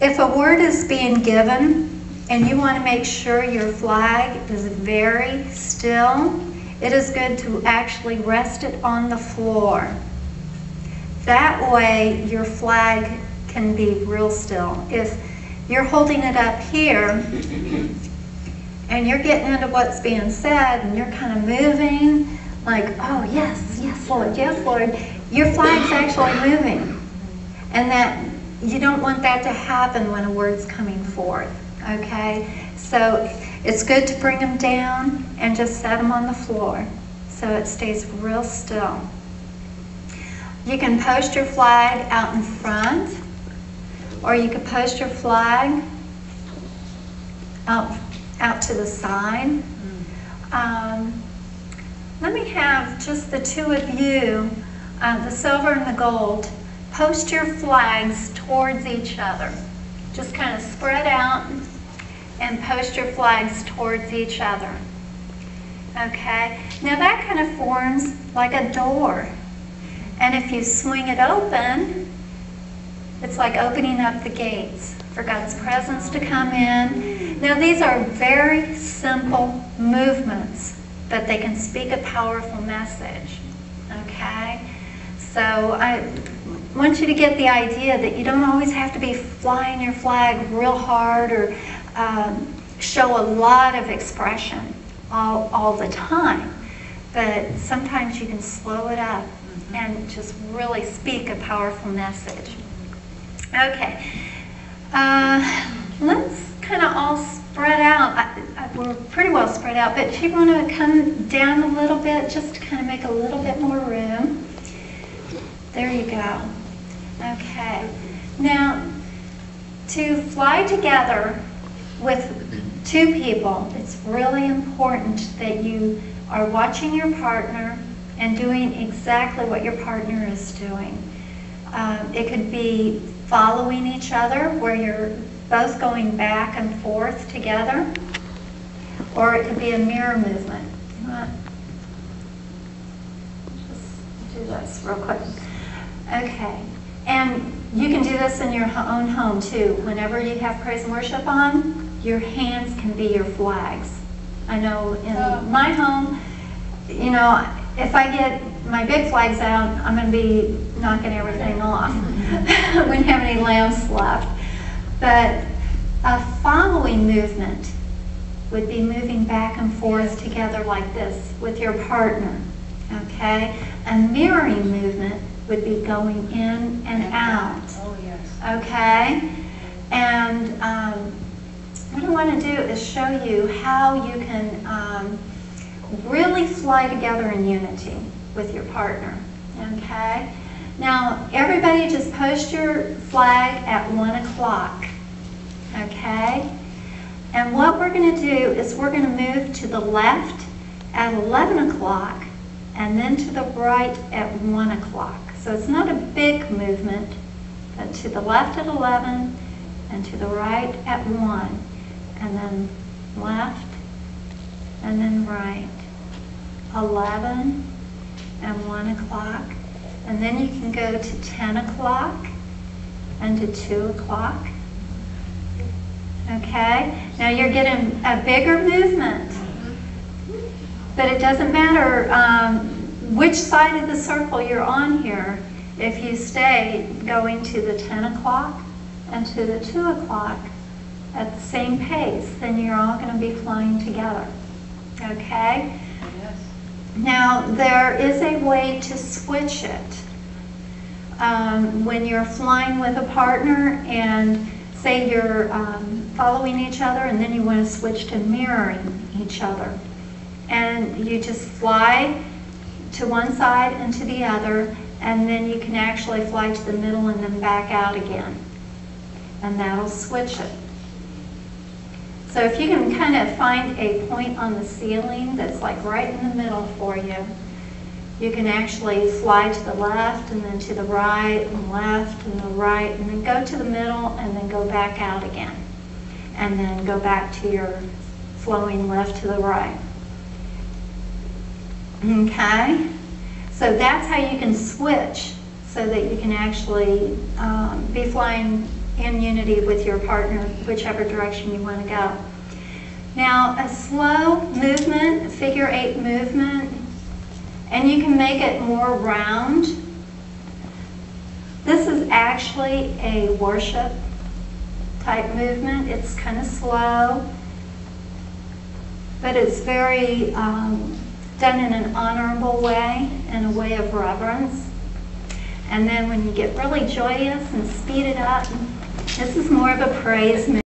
If a word is being given and you want to make sure your flag is very still, it is good to actually rest it on the floor. That way your flag can be real still. If you're holding it up here and you're getting into what's being said and you're kind of moving like, oh yes, yes Lord, your flag's actually moving. And that you don't want that to happen when a word's coming forth, okay? So it's good to bring them down and just set them on the floor so it stays real still. You can post your flag out in front, or you could post your flag out to the side. Let me have just the two of you, the silver and the gold, post your flags towards each other. Just kind of spread out and post your flags towards each other. Okay? Now that kind of forms like a door. And if you swing it open, it's like opening up the gates for God's presence to come in. Now these are very simple movements, but they can speak a powerful message. Okay? So I want you to get the idea that you don't always have to be flying your flag real hard or show a lot of expression all the time. But sometimes you can slow it up and just really speak a powerful message. Okay, let's kind of all spread out. We're pretty well spread out, but you want to come down a little bit just to kind of make a little bit more room. There you go. Okay, now to fly together with two people, it's really important that you are watching your partner and doing exactly what your partner is doing. It could be following each other, where you're both going back and forth together, or it could be a mirror movement. Just do this real quick. Okay, and you can do this in your own home too. Whenever you have praise and worship on, your hands can be your flags. I know in my home, you know, if I get my big flags out, I'm going to be knocking everything off. I wouldn't have any lamps left. But a following movement would be moving back and forth together like this with your partner. Okay? A mirroring movement would be going in and out. Oh, yes. Okay? And what I want to do is show you how you can really fly together in unity with your partner. Okay? Now, everybody just post your flag at 1 o'clock. Okay? And what we're going to do is we're going to move to the left at 11 o'clock and then to the right at 1 o'clock. So it's not a big movement, but to the left at 11 and to the right at 1. And then left and then right. 11 and 1 o'clock. And then you can go to 10 o'clock and to 2 o'clock. Okay? Now you're getting a bigger movement. But it doesn't matter which side of the circle you're on here. If you stay going to the 10 o'clock and to the 2 o'clock at the same pace, then you're all going to be flying together. Okay? Yes. Now, there is a way to switch it. When you're flying with a partner and say you're following each other and then you want to switch to mirroring each other. And you just fly to one side and to the other, and then you can actually fly to the middle and then back out again. And that'll switch it. So if you can kind of find a point on the ceiling that's like right in the middle for you, you can actually fly to the left and then to the right and left and the right and then go to the middle and then go back out again. And then go back to your flowing left to the right. Okay? So that's how you can switch so that you can actually be flying in unity with your partner, whichever direction you want to go. Now, a slow movement, a figure 8 movement, and you can make it more round. This is actually a worship type movement. It's kind of slow, but it's very done in an honorable way, in a way of reverence. And then when you get really joyous and speed it up, this is more of a praise movement.